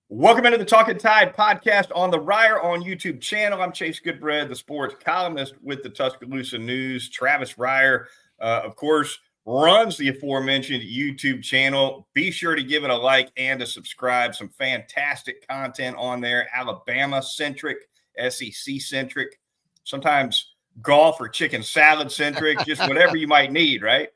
Welcome into the Talkin Tide podcast on the Reier on YouTube channel. I'm Chase Goodbread, the sports columnist with the Tuscaloosa News. Travis Reier, of course, runs the aforementioned YouTube channel. Be sure to give it a like and to subscribe. Some fantastic content on there, Alabama-centric, SEC-centric, sometimes golf or chicken salad-centric, just whatever you might need, right?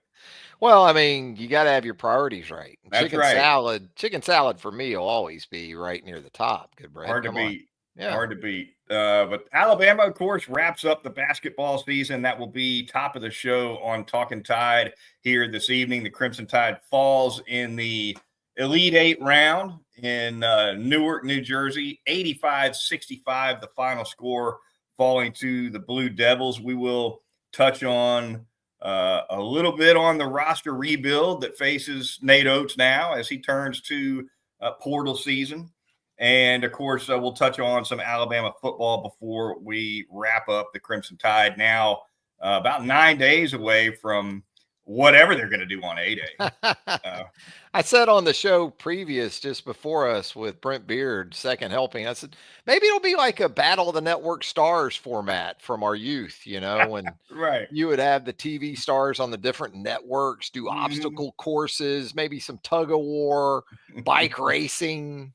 Well, I mean, you got to have your priorities right. That's Chicken right. chicken salad for me will always be right near the top. Good bread. Hard to Come on. beat. Yeah. Hard to beat. But Alabama, of course, wraps up the basketball season. That will be top of the show on Talkin Tide here this evening. The Crimson Tide falls in the Elite Eight round in Newark, New Jersey. 85-65, the final score, falling to the Blue Devils. We will touch on a little bit on the roster rebuild that faces Nate Oates now as he turns to portal season. And, of course, we'll touch on some Alabama football before we wrap up the Crimson Tide now about 9 days away from whatever they're going to do on A-Day. I said on the show previous, just before us with Brent Beard, second helping, I said, maybe it'll be like a Battle of the Network Stars format from our youth, when right. You would have the TV stars on the different networks do Mm-hmm. obstacle courses, maybe some tug of war, bike racing,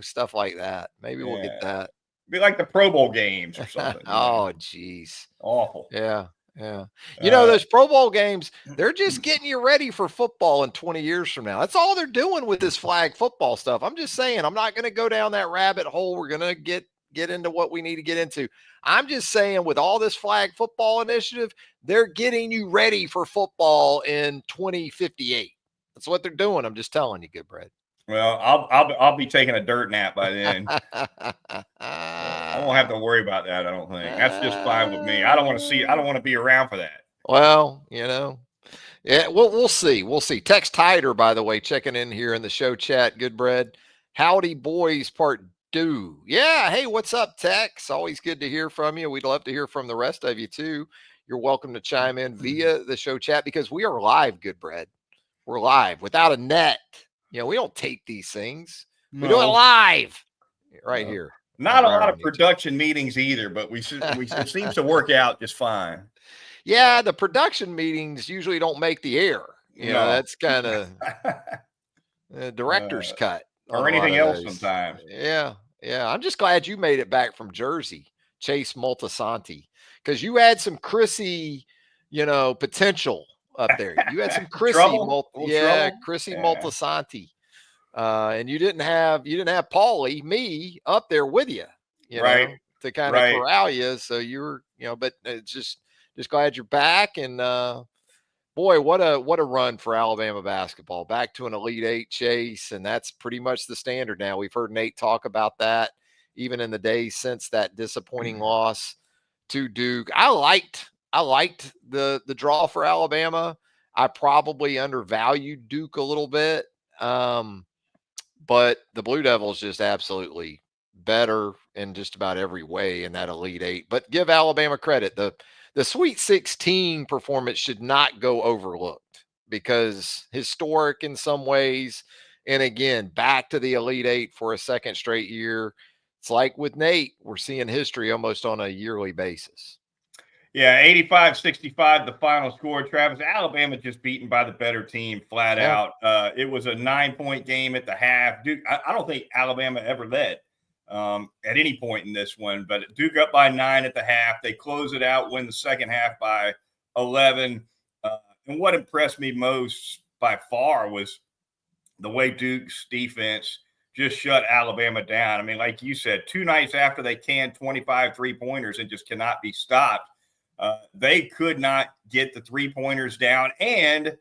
stuff like that. Maybe we'll get that. Be like the Pro Bowl games or something. Oh, geez. Awful. Yeah. Yeah. Those Pro Bowl games, they're just getting you ready for football in 20 years from now. That's all they're doing with this flag football stuff. I'm just saying, I'm not going to go down that rabbit hole. We're going to get into what we need to get into. I'm just saying, with all this flag football initiative, they're getting you ready for football in 2058. That's what they're doing. I'm just telling you, good bread. Well, I'll be taking a dirt nap by then. I won't have to worry about that. I don't think that's just fine with me. I don't want to be around for that. Well, yeah. We'll see. We'll see. Tex Tider, by the way, checking in here in the show chat. Good bread. Howdy, boys. Part 2. Yeah. Hey, what's up, Tex? Always good to hear from you. We'd love to hear from the rest of you too. You're welcome to chime in via the show chat because we are live. Good bread. We're live without a net. We don't tape these things. We do it live right here. Not a lot of production meetings either, but it seems to work out just fine. Yeah, the production meetings usually don't make the air. That's kind of director's cut. Or anything else sometimes. Yeah. I'm just glad you made it back from Jersey, Chase Multisanti, because you had some Chrissy, potential up there. You had some Chrissy, Chrissy Multisanti, and you didn't have Paulie, me, up there with you, to kind of corral you. So you were, but it's just glad you're back. And boy, what a run for Alabama basketball, back to an Elite Eight, Chase, and that's pretty much the standard now. We've heard Nate talk about that even in the days since that disappointing loss to Duke. I liked the draw for Alabama. I probably undervalued Duke a little bit, but the Blue Devils just absolutely better in just about every way in that Elite Eight. But give Alabama credit. The Sweet 16 performance should not go overlooked because historic in some ways. And again, back to the Elite Eight for a second straight year. It's like with Nate, we're seeing history almost on a yearly basis. Yeah, 85-65, the final score. Travis, Alabama just beaten by the better team flat out. It was a 9-point game at the half. Duke, I don't think Alabama ever led at any point in this one, but Duke up by 9 at the half. They close it out, win the second half by 11. And what impressed me most by far was the way Duke's defense just shut Alabama down. I mean, like you said, 2 nights after they canned 25 3-pointers and just cannot be stopped, they could not get the 3-pointers down, and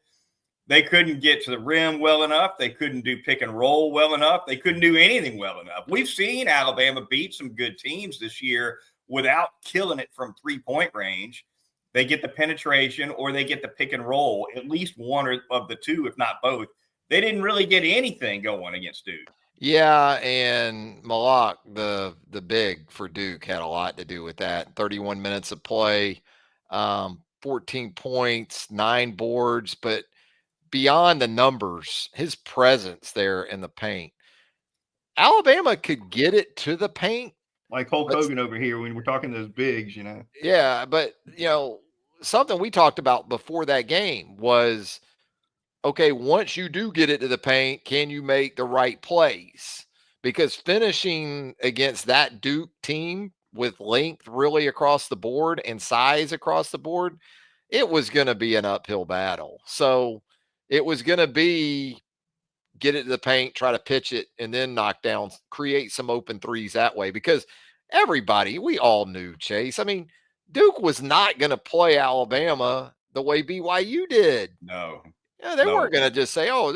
they couldn't get to the rim well enough. They couldn't do pick and roll well enough. They couldn't do anything well enough. We've seen Alabama beat some good teams this year without killing it from 3-point range. They get the penetration or they get the pick and roll, at least one of the two, if not both. They didn't really get anything going against Duke. Yeah, and Malak, the big for Duke, had a lot to do with that. 31 minutes of play, 14 points, 9 boards, but beyond the numbers, his presence there in the paint. Alabama could get it to the paint. Like Hulk Hogan over here when we're talking those bigs, Yeah, but something we talked about before that game was, okay, once you do get it to the paint, can you make the right plays? Because finishing against that Duke team with length really across the board and size across the board, it was going to be an uphill battle. So it was going to be get it to the paint, try to pitch it, and then knock down, create some open threes that way. Because we all knew, Chase. I mean, Duke was not going to play Alabama the way BYU did. No. Yeah, they weren't going to just say, "Oh,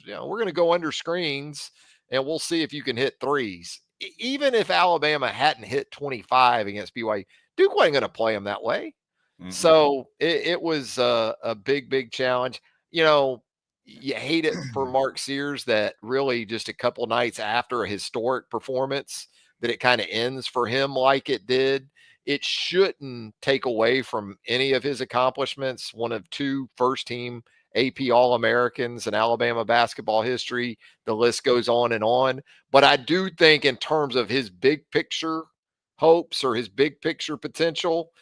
we're going to go under screens and we'll see if you can hit threes." Even if Alabama hadn't hit 25 against BYU, Duke wasn't going to play them that way. Mm-hmm. So it was a big challenge. You hate it for Mark Sears that really just a couple nights after a historic performance that it kind of ends for him like it did. It shouldn't take away from any of his accomplishments. One of 2 first-team AP All-Americans in Alabama basketball history. The list goes on and on. But I do think in terms of his big picture hopes or his big picture potential,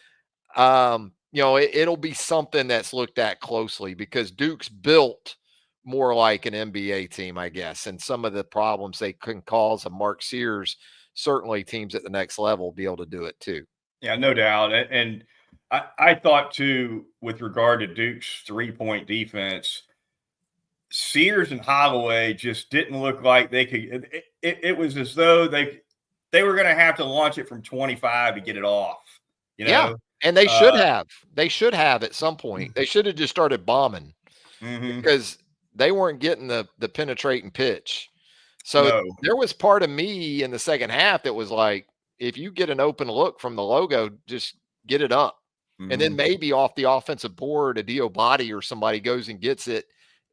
it'll be something that's looked at closely because Duke's built more like an NBA team, I guess, and some of the problems they can cause of Mark Sears, certainly teams at the next level will be able to do it too. Yeah, no doubt. And I thought too, with regard to Duke's 3-point defense, Sears and Holloway just didn't look like they could. It was as though they were going to have to launch it from 25 to get it off. Yeah, and they should have. They should have at some point. They should have just started bombing because they weren't getting the penetrating pitch. So there was part of me in the second half that was like, if you get an open look from the logo, just get it up. And then maybe off the offensive board, a Diobati or somebody goes and gets it,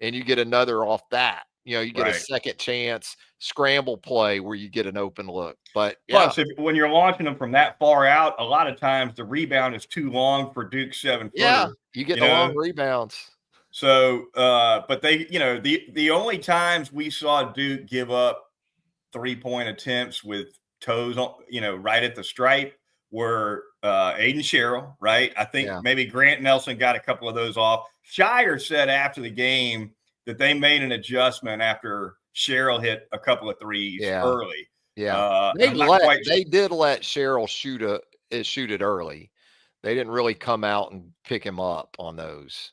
and you get another off that. You get a second chance scramble play where you get an open look. But plus, when you're launching them from that far out, a lot of times the rebound is too long for Duke's 7-footer. Yeah, you get the long rebounds. So, but they, the only times we saw Duke give up 3-point attempts with toes on, right at the stripe were Aiden Sherrill, right? I think maybe Grant Nelson got a couple of those off. Shire said after the game that they made an adjustment after Sherrill hit a couple of threes early. Yeah, they did let Sherrill shoot it early. They didn't really come out and pick him up on those.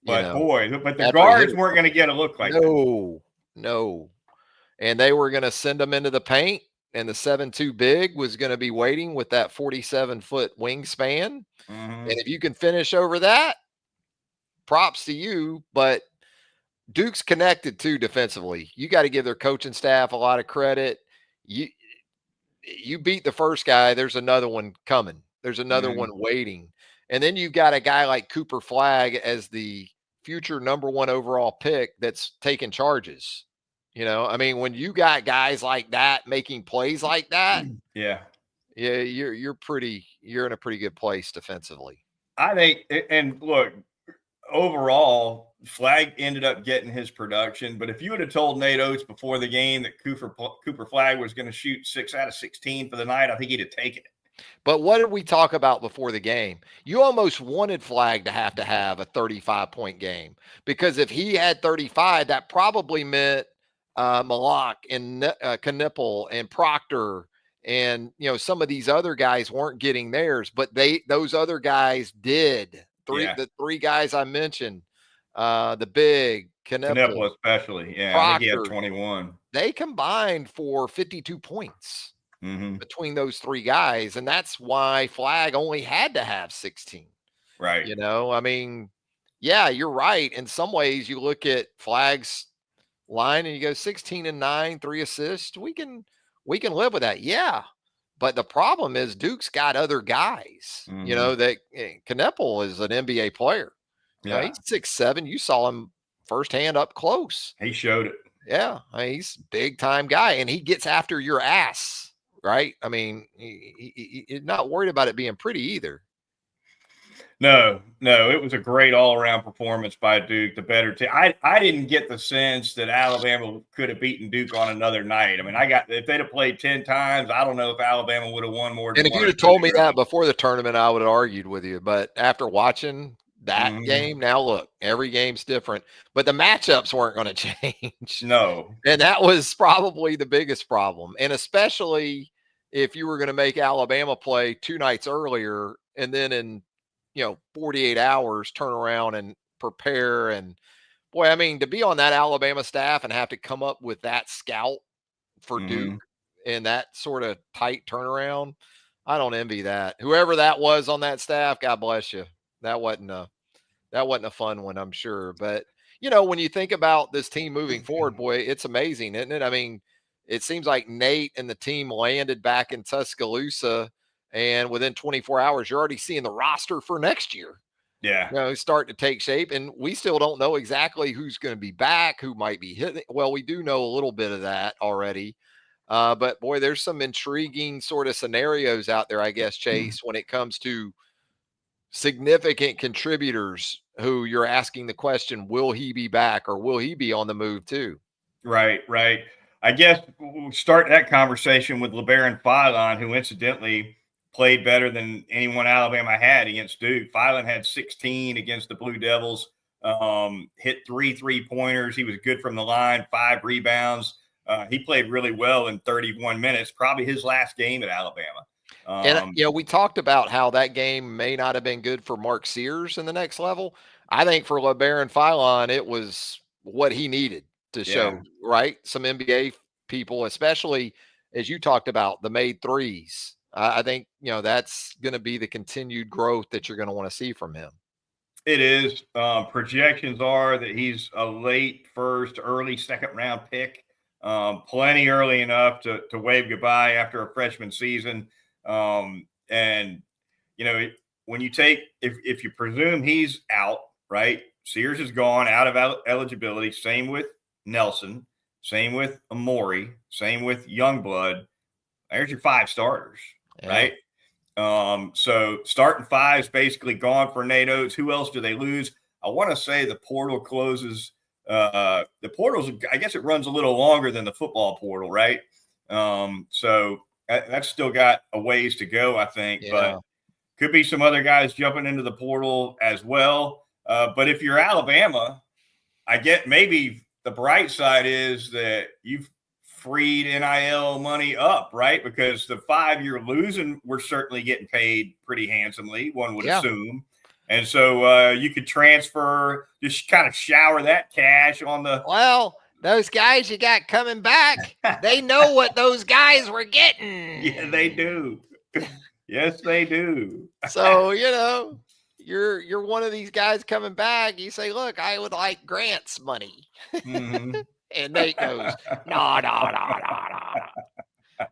But the guards weren't going to get a look like that. No. And they were going to send them into the paint, and the 7-2 big was going to be waiting with that 47-foot wingspan. And if you can finish over that, props to you. But Duke's connected too defensively. You got to give their coaching staff a lot of credit. You beat the first guy, there's another one coming. There's another one waiting. And then you've got a guy like Cooper Flagg as the future number 1 overall pick that's taking charges. I mean, when you got guys like that making plays like that, you're in a pretty good place defensively. I think, and look, overall, Flagg ended up getting his production. But if you would have told Nate Oates before the game that Cooper Flagg was going to shoot 6 out of 16 for the night, I think he'd have taken it. But what did we talk about before the game? You almost wanted Flagg to have a 35-point game, because if he had 35, that probably meant Malak and Knipple and Proctor and some of these other guys weren't getting theirs, but those other guys did. The 3 guys I mentioned, the big Knipple especially, Proctor, I think he had 21. They combined for 52 points. Between those 3 guys. And that's why Flagg only had to have 16. Right. I mean, yeah, you're right. In some ways, you look at Flagg's line and you go 16 and 9, 3 assists. We can live with that. Yeah. But the problem is Duke's got other guys, that Knipple is an NBA player. Yeah. He's 6'7". You saw him firsthand up close. He showed it. Yeah. He's a big time guy, and he gets after your ass. Right? I mean, he's not worried about it being pretty either. No, no, it was a great all-around performance by Duke, the better team. I didn't get the sense that Alabama could have beaten Duke on another night. I mean, if they'd have played 10 times, I don't know if Alabama would have won more And than if one you'd or have two, told me that really. before the tournament, I would have argued with you. But after watching that game, now look, every game's different, but the matchups weren't going to change. No. And that was probably the biggest problem. And especially if you were going to make Alabama play 2 nights earlier and then in, 48 hours turn around and prepare. And boy, I mean, to be on that Alabama staff and have to come up with that scout for Duke in that sort of tight turnaround, I don't envy that. Whoever that was on that staff, God bless you. That wasn't a fun one, I'm sure. But when you think about this team moving forward, boy, it's amazing, isn't it? I mean, it seems like Nate and the team landed back in Tuscaloosa, and within 24 hours, you're already seeing the roster for next year. Yeah. Start to take shape, and we still don't know exactly who's going to be back, who might be hitting. Well, we do know a little bit of that already. But boy, there's some intriguing sort of scenarios out there, I guess, Chase, when it comes to significant contributors who you're asking the question, will he be back or will he be on the move too? Right, right. I guess we'll start that conversation with LeBaron Philon, who incidentally played better than anyone Alabama had against Duke. Philon had 16 against the Blue Devils, hit 3 3-pointers. He was good from the line, 5 rebounds. He played really well in 31 minutes, probably his last game at Alabama. And we talked about how that game may not have been good for Mark Sears in the next level. I think for LeBaron Philon, it was what he needed to show, right? Some NBA people, especially as you talked about the made threes. I think, that's going to be the continued growth that you're going to want to see from him. It is. Projections are that he's a late first, early second round pick. Plenty early enough to wave goodbye after a freshman season. And when you take, if you presume he's out, right? Sears is gone out of eligibility. Same with Nelson. Same with Amori. Same with Youngblood. There's your 5 starters, right? So starting 5 is basically gone for Nate Oates. Who else do they lose? I want to say the portal closes. The portal's, I guess it runs a little longer than the football portal, right? So that's still got a ways to go, I think. But could be some other guys jumping into the portal as well. But if you're Alabama, I get maybe the bright side is that you've freed NIL money up, right? Because the 5 you're losing, we're certainly getting paid pretty handsomely, one would assume. And so you could transfer, just kind of shower that cash on the. Well, those guys you got coming back, they know what those guys were getting. Yeah, they do. Yes, they do. So, you're one of these guys coming back. You say, look, I would like Grant's money. And Nate goes, no. I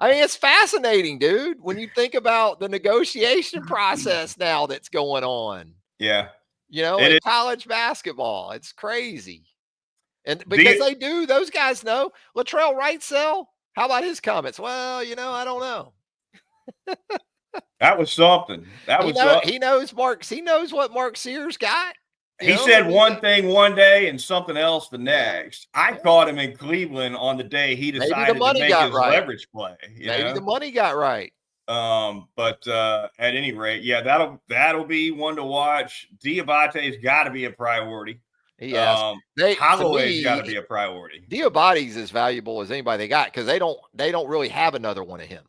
mean, it's fascinating, dude, when you think about the negotiation process now that's going on. Yeah. In college basketball. It's crazy. And because those guys know. Latrell Wrightsell, how about his comments? Well, I don't know. That was something. He knows what Mark Sears got. He said one thing one day and something else the next. I caught him in Cleveland on the day he decided to make his leverage play. Maybe the money got right. But at any rate, that'll be one to watch. Diabate's got to be a priority. Yes, Holloway's got to be a priority. Diabate's as valuable as anybody they got because they don't really have another one of him.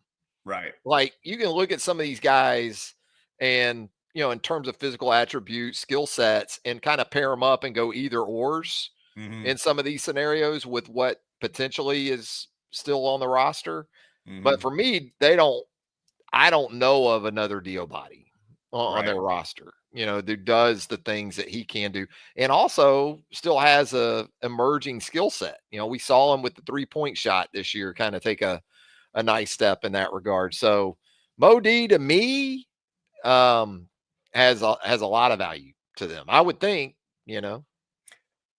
Right. Like you can look at some of these guys and, in terms of physical attributes, skill sets, and kind of pair them up and go either ors in some of these scenarios with what potentially is still on the roster. But for me, I don't know of another Diabate on their roster, that does the things that he can do. And also still has a emerging skill set. We saw him with the 3-point shot this year, kind of take a nice step in that regard. So Mo D to me has a lot of value to them. I would think,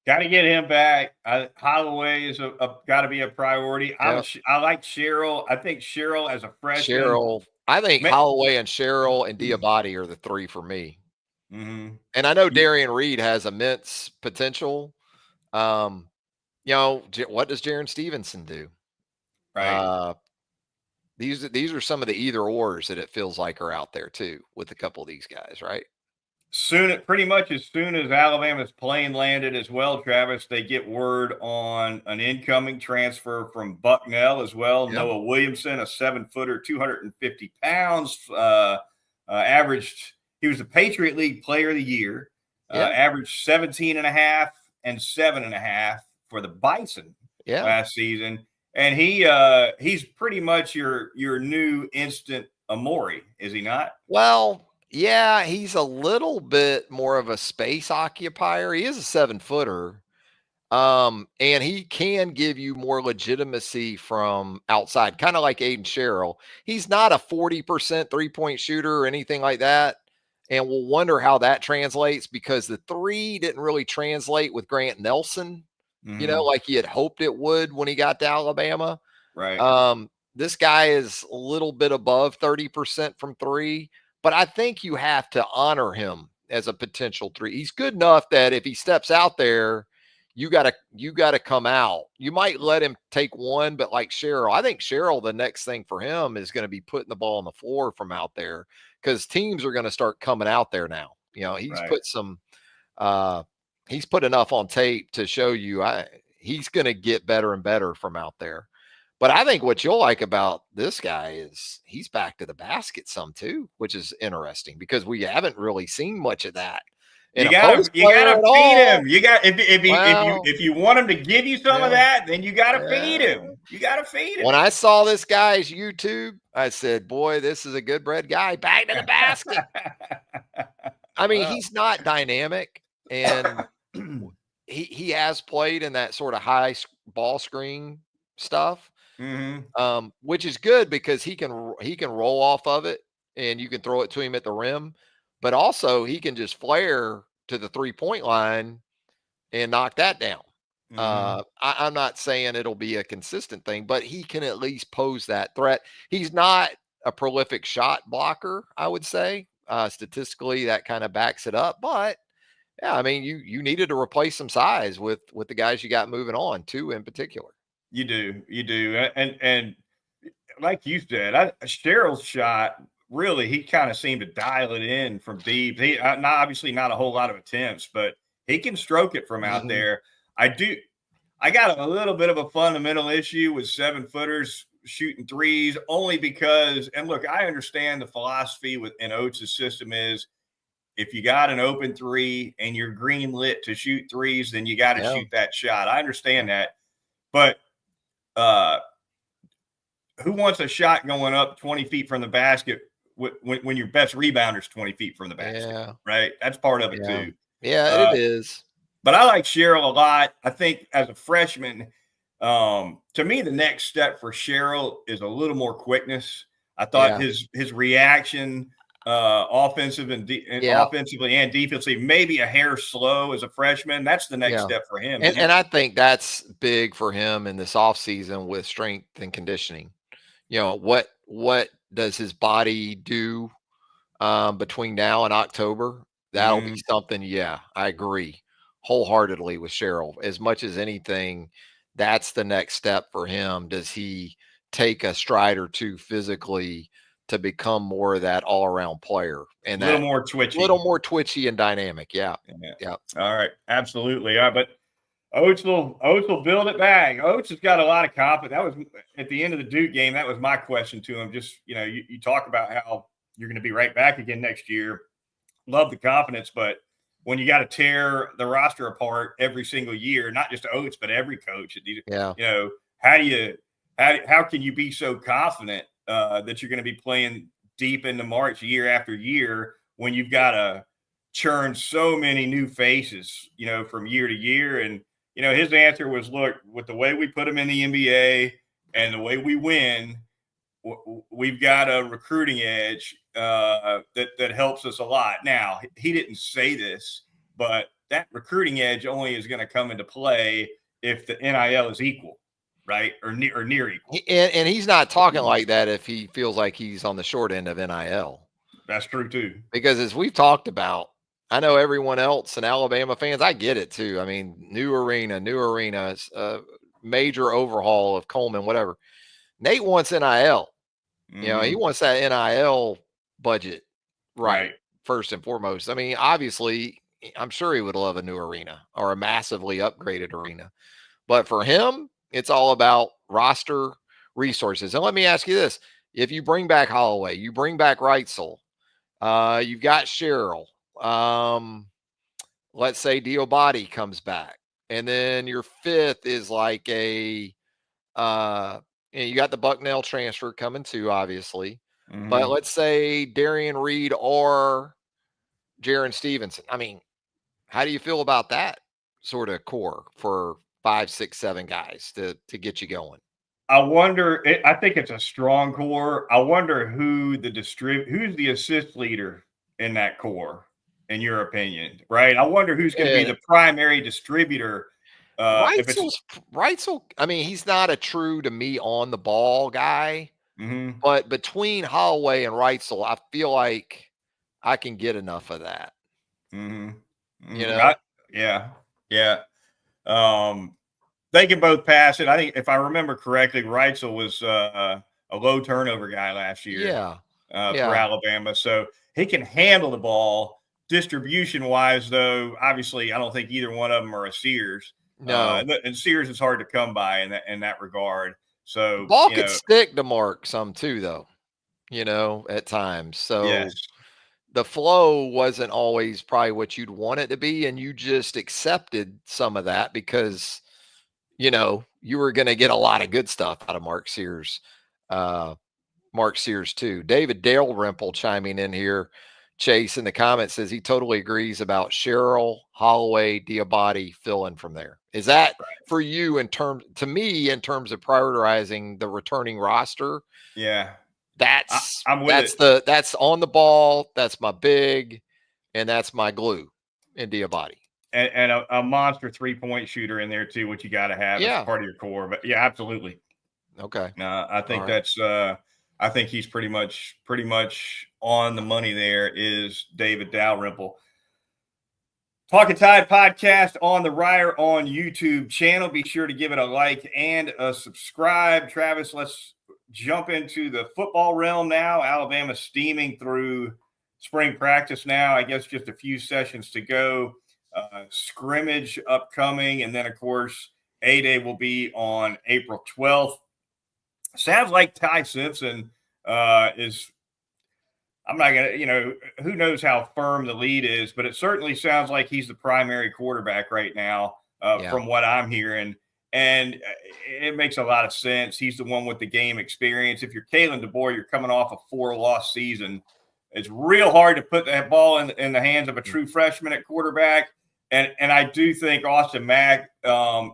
Got to get him back. Holloway is got to be a priority. I like Cheryl. I think Cheryl as a freshman. I think Holloway and Cheryl and Diabate are the 3 for me. Mm-hmm. And I know Darian Reed has immense potential. What does Jaron Stevenson do? Right. These are some of the either ors that it feels like are out there too with a couple of these guys, right? Pretty much as soon as Alabama's plane landed as well, Travis, they get word on an incoming transfer from Bucknell as well. Yeah. Noah Williamson, a 7-footer, 250 pounds, averaged. He was the Patriot League Player of the Year. Averaged 17 and a half and 7.5 for the Bison last season. And he's pretty much your new instant Amori, is he not? Well, yeah, he's a little bit more of a space occupier. He is a 7-footer. And he can give you more legitimacy from outside, kind of like Aiden Sherrill. He's not a 40% 3-point shooter or anything like that. And we'll wonder how that translates because the 3 didn't really translate with Grant Nelson, like he had hoped it would when he got to Alabama. Right. This guy is a little bit above 30% from 3, but I think you have to honor him as a potential 3. He's good enough that if he steps out there, you gotta come out. You might let him take one, but like Sherrill, I think Sherrill, the next thing for him is going to be putting the ball on the floor from out there because teams are going to start coming out there now. He's put some he's put enough on tape to show you he's going to get better and better from out there. But I think what you'll like about this guy is he's back to the basket some too, which is interesting because we haven't really seen much of that. You gotta feed him. You got if you want him to give you some of that, then you gotta feed him. You gotta feed him. When I saw this guy's YouTube, I said, "Boy, this is a Goodbread guy. Back to the basket." I mean, he's not dynamic, and he has played in that sort of high ball screen stuff, which is good because he can roll off of it, and you can throw it to him at the rim. But also he can just flare to the 3-point line and knock that down. I'm not saying it'll be a consistent thing, but he can at least pose that threat. He's not a prolific shot blocker, I would say. Statistically, that kind of backs it up. But yeah, I mean, you needed to replace some size with the guys you got moving on, 2 in particular. You do, and like you said, Sherrill's shot. Really, he kind of seemed to dial it in from deep. He obviously not a whole lot of attempts, but he can stroke it from out there. I got a little bit of a fundamental issue with 7-footers shooting threes only because, and look, I understand the philosophy within Oates' system is if you got an open 3 and you're green lit to shoot threes, then you got to shoot that shot. I understand that, but who wants a shot going up 20 feet from the basket when your best rebounder is 20 feet from the basket, right? That's part of it too. Yeah, it is. But I like Sherrill a lot. I think as a freshman, to me, the next step for Sherrill is a little more quickness. I thought his reaction, offensively and defensively, maybe a hair slow as a freshman. That's the next step for him. And I think that's big for him in this offseason with strength and conditioning. What does his body do between now and October? That'll be something. Yeah, I agree wholeheartedly with Sherrill. As much as anything, that's the next step for him. Does he take a stride or 2 physically to become more of that all-around player and a little more twitchy and dynamic? Yeah. All right, absolutely. But Oates will build it back. Oates has got a lot of confidence. That was at the end of the Duke game. That was my question to him. Just, you talk about how you're going to be right back again next year. Love the confidence, but when you got to tear the roster apart every single year, not just Oates, but every coach, how can you be so confident that you're going to be playing deep into March year after year when you've got to churn so many new faces, from year to year? And, his answer was, look, with the way we put them in the NBA and the way we win, we've got a recruiting edge that helps us a lot. Now, he didn't say this, but that recruiting edge only is going to come into play if the NIL is equal, right? Or near equal. And he's not talking like that if he feels like he's on the short end of NIL. That's true too. Because as we've talked about, I know everyone else and Alabama fans, I get it too. I mean, new arena, major overhaul of Coleman, whatever. Nate wants NIL. You know, he wants that NIL budget right, first and foremost. I mean, obviously, I'm sure he would love a new arena or a massively upgraded arena. But for him, it's all about roster resources. And let me ask you this. If you bring back Holloway, you bring back Reitzel, you've got Cheryl. Let's say Diobati comes back. And then your fifth is like and you got the Bucknell transfer coming too, obviously. But let's say Darian Reed or Jaron Stevenson. I mean, how do you feel about that sort of core for 5, 6, 7 guys to get you going? I wonder. I think it's a strong core. I wonder who's the assist leader in that core, in your opinion, right? I wonder who's going to be the primary distributor. Reitzel, I mean, he's not a true to me on the ball guy, but between Holloway and Reitzel, I feel like I can get enough of that. You know? Yeah. They can both pass it. I think if I remember correctly, Reitzel was a low turnover guy last year for Alabama. So he can handle the ball. Distribution wise, though, obviously, I don't think either one of them are a Sears. No. And Sears is hard to come by in that regard. So the ball could stick to Mark some too, though, at times. So the flow wasn't always probably what you'd want it to be. And you just accepted some of that because you were going to get a lot of good stuff out of Mark Sears too. David Dalrymple chiming in here. Chase in the comments says he totally agrees about Cheryl, Holloway, Diabati filling from there. Is that for you in terms of prioritizing the returning roster? Yeah. That's it. That's on the ball. That's my big, and that's my glue in Diabati. And a monster 3-point shooter in there too, which you got to have as part of your core. But yeah, absolutely. Okay. I think that's. I think he's pretty much on the money. There is David Dalrymple. Talkin Tide podcast on the Reier on YouTube channel. Be sure to give it a like and a subscribe. Travis, let's jump into the football realm now. Alabama steaming through spring practice now. I guess just a few sessions to go. Scrimmage upcoming, and then of course A-Day will be on April 12th. Sounds like Ty Simpson is. I'm not gonna, who knows how firm the lead is, but it certainly sounds like he's the primary quarterback right now, from what I'm hearing, and it makes a lot of sense. He's the one with the game experience. If you're Kalen DeBoer, you're coming off a 4-loss season. It's real hard to put that ball in the hands of a true freshman at quarterback. And I do think Austin Mack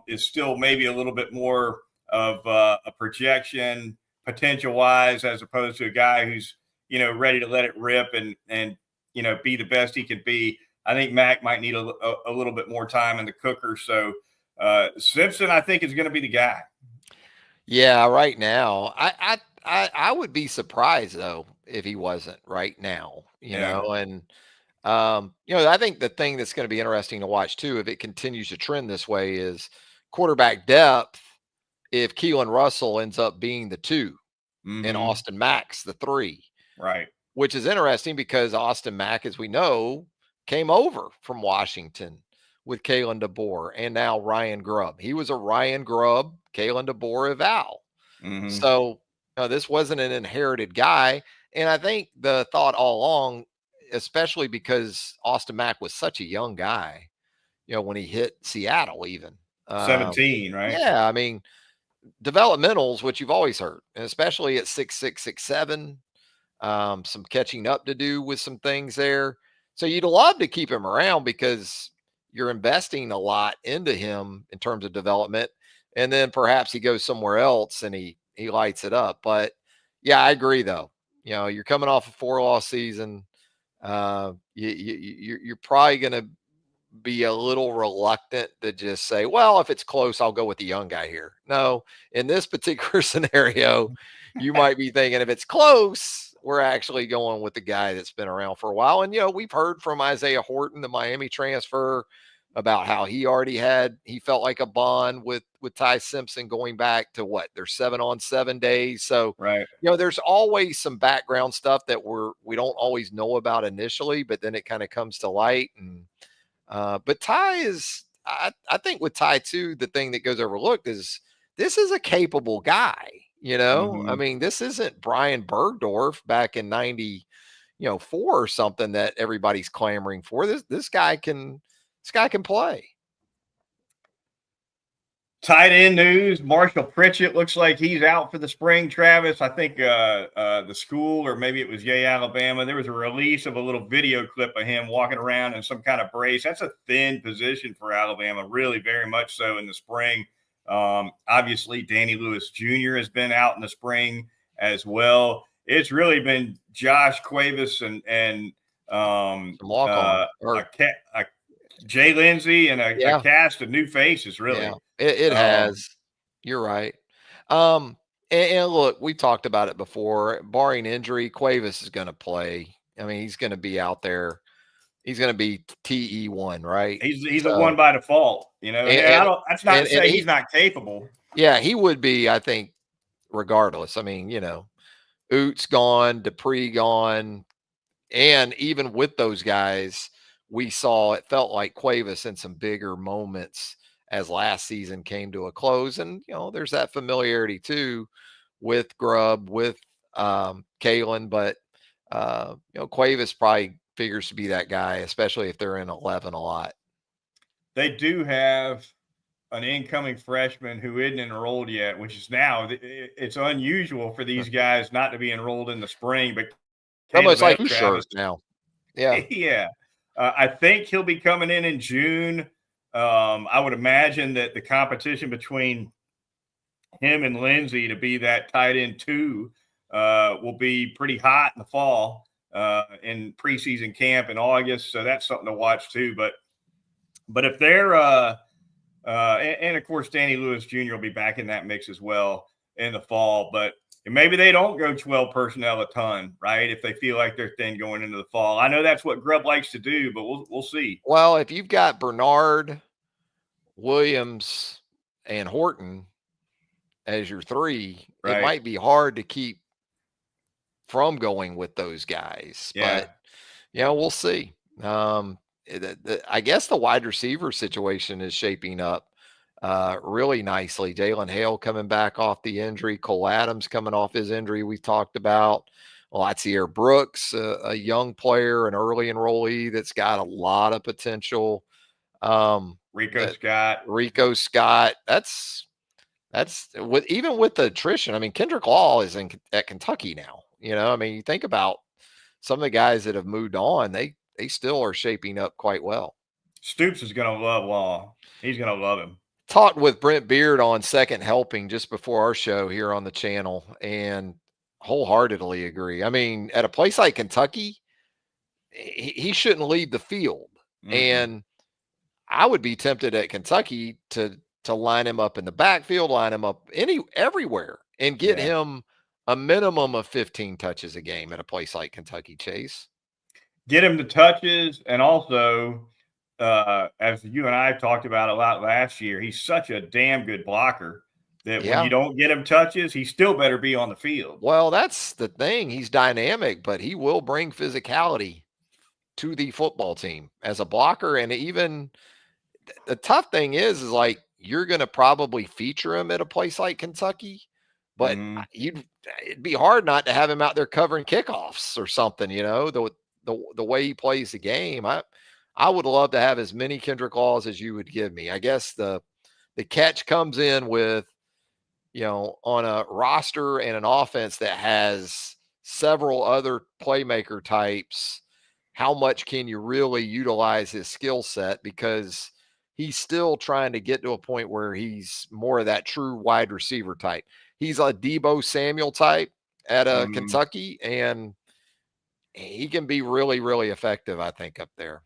is still maybe a little bit more of a projection potential-wise, as opposed to a guy who's, ready to let it rip and be the best he can be. I think Mack might need a little bit more time in the cooker. So Simpson, I think, is going to be the guy. Yeah, right now. I would be surprised, though, if he wasn't right now, and I think the thing that's going to be interesting to watch too, if it continues to trend this way, is quarterback depth. If Keelan Russell ends up being the 2 and Austin Mack's the 3, right? Which is interesting because Austin Mack, as we know, came over from Washington with Kalen DeBoer and now Ryan Grubb. He was a Ryan Grubb, Kalen DeBoer eval. So this wasn't an inherited guy. And I think the thought all along, especially because Austin Mack was such a young guy, when he hit Seattle, even 17, right? Yeah. I mean, developmentals, which you've always heard, and especially at 6'6", 6'7", some catching up to do with some things there. So you'd love to keep him around because you're investing a lot into him in terms of development. And then perhaps he goes somewhere else and he lights it up. But yeah, I agree though. You're coming off a 4-loss season. You're probably going to be a little reluctant to just say, well, if it's close, I'll go with the young guy here. No, in this particular scenario, you might be thinking, if it's close, we're actually going with the guy that's been around for a while. And, we've heard from Isaiah Horton, the Miami transfer, about how he felt like a bond with Ty Simpson going back to their 7-on-7 days. So, Right. there's always some background stuff that we don't always know about initially, but then it kind of comes to light. And but Ty is, I think with Ty too, the thing that goes overlooked is this is a capable guy. I mean, this isn't Brian Bergdorf back in 94 or something that everybody's clamoring for. This guy can play. Tight end news: Marshall Pritchett looks like he's out for the spring. Travis, I think the school, or maybe it was Yay, Alabama, there was a release of a little video clip of him walking around in some kind of brace. That's a thin position for Alabama, really, very much so in the spring. Obviously, Danny Lewis Jr. has been out in the spring as well. It's really been Josh Cuevas and Jay Lindsey and a cast of new faces, really. Yeah, it has. You're right. And look, we talked about it before. Barring injury, Cuevas is going to play. I mean, he's going to be out there. He's going to be TE1, right? He's a one by default, that's not to say he's not capable. Yeah, he would be, I think, regardless. I mean, Oots gone, Dupree gone, and even with those guys, it felt like Cuevas in some bigger moments as last season came to a close. And, there's that familiarity too with Grubb, with Kalen, but, Cuevas probably figures to be that guy, especially if they're in 11 a lot. They do have an incoming freshman who isn't enrolled yet, which is now, it's unusual for these guys not to be enrolled in the spring, but almost like Travis now. Yeah. Yeah. I think he'll be coming in June. I would imagine that the competition between him and Lindsey to be that tight end 2 will be pretty hot in the fall in preseason camp in August. So that's something to watch too. But if they're and of course Danny Lewis Jr. will be back in that mix as well in the fall. But maybe they don't go 12 personnel a ton, right? If they feel like they're thin going into the fall. I know that's what Grubb likes to do, but we'll see. Well, if you've got Bernard, Williams, and Horton as your 3, right, it might be hard to keep from going with those guys. Yeah. But, we'll see. I guess the wide receiver situation is shaping up really nicely. Jalen Hale coming back off the injury. Cole Adams coming off his injury we talked about. Latsier Brooks, a young player, an early enrollee that's got a lot of potential. Rico Scott. That's even with the attrition. I mean, Kendrick Law is at Kentucky now. I mean, you think about some of the guys that have moved on, they still are shaping up quite well. Stoops is going to love Law. He's going to love him. Talked with Brent Beard on Second Helping just before our show here on the channel, and wholeheartedly agree. I mean, at a place like Kentucky, he shouldn't lead the field. Mm-hmm. And I would be tempted at Kentucky to line him up in the backfield, line him up everywhere, and get him a minimum of 15 touches a game at a place like Kentucky, Chase. Get him the touches, and also, as you and I talked about a lot last year, he's such a damn good blocker that when you don't get him touches, he still better be on the field. Well, that's the thing. He's dynamic, but he will bring physicality to the football team as a blocker. And even the tough thing is like, you're going to probably feature him at a place like Kentucky, but it'd be hard not to have him out there covering kickoffs or something, the way he plays the game. I would love to have as many Kendrick Laws as you would give me. I guess the catch comes in with, on a roster and an offense that has several other playmaker types, how much can you really utilize his skill set? Because he's still trying to get to a point where he's more of that true wide receiver type. He's a Deebo Samuel type at Kentucky, and he can be really, really effective, I think, up there.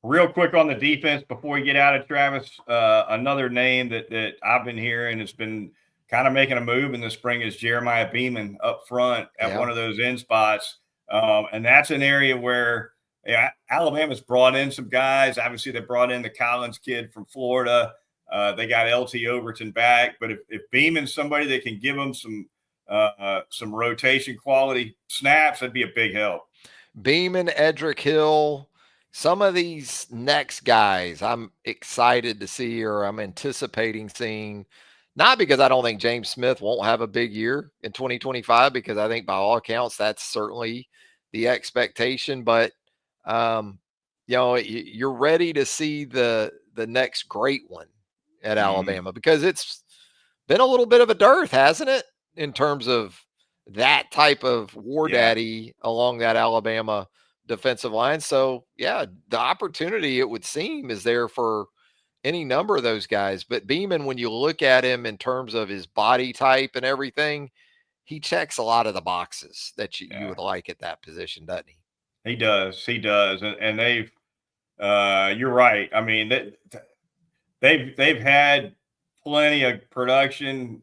Real quick on the defense before we get out of Travis, another name that I've been hearing has been kind of making a move in the spring is Jeremiah Beeman up front at one of those end spots. And that's an area where Alabama's brought in some guys. Obviously, they brought in the Collins kid from Florida. They got LT Overton back. But if Beeman's somebody that can give them some rotation quality snaps, that'd be a big help. Beeman, Edric Hill, some of these next guys I'm excited to see, or I'm anticipating seeing, not because I don't think James Smith won't have a big year in 2025, because I think by all accounts, that's certainly the expectation. But, you're ready to see the next great one at Alabama, because it's been a little bit of a dearth, hasn't it, in terms of that type of war daddy along that Alabama defensive line. So, the opportunity, it would seem, is there for any number of those guys. But Beeman, when you look at him in terms of his body type and everything, he checks a lot of the boxes that you would like at that position, doesn't he? He does. And they've, you're right. I mean, they've had plenty of production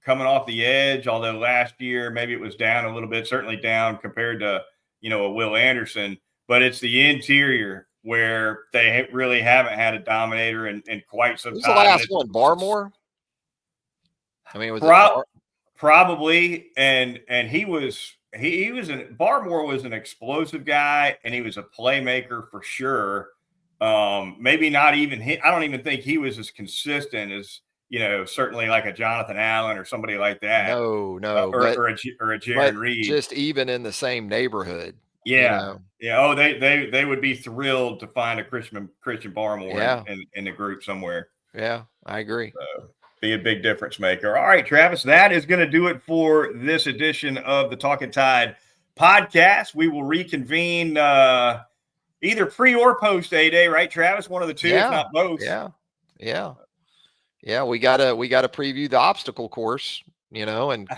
coming off the edge, although last year maybe it was down a little bit, certainly down compared to, a Will Anderson. But it's the interior where they really haven't had a dominator in quite some time. Who's the last one? Barmore? I mean, was probably, and he was Barmore was an explosive guy, and he was a playmaker for sure. Maybe not even I don't even think he was as consistent as, certainly like a Jonathan Allen or somebody like that. No, or a Jaron Reed. Just even in the same neighborhood. Yeah. Oh, they would be thrilled to find a Christian Barmore in the group somewhere. Yeah, I agree. So, be a big difference maker. All right, Travis, that is going to do it for this edition of the Talkin Tide podcast. We will reconvene either pre or post A-Day, right, Travis? One of the two, if not both. Yeah. We gotta preview the obstacle course, and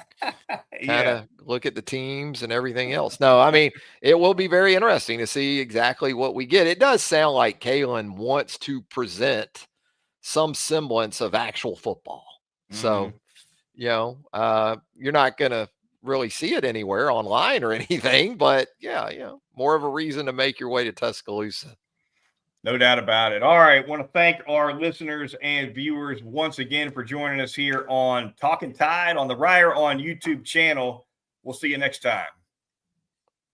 kind of look at the teams and everything else. No, I mean, it will be very interesting to see exactly what we get. It does sound like Kalen wants to present some semblance of actual football. So, you're not going to really see it anywhere online or anything, but more of a reason to make your way to Tuscaloosa. No doubt about it. All right. Want to thank our listeners and viewers once again for joining us here on Talkin Tide on the Reier on YouTube channel. We'll see you next time.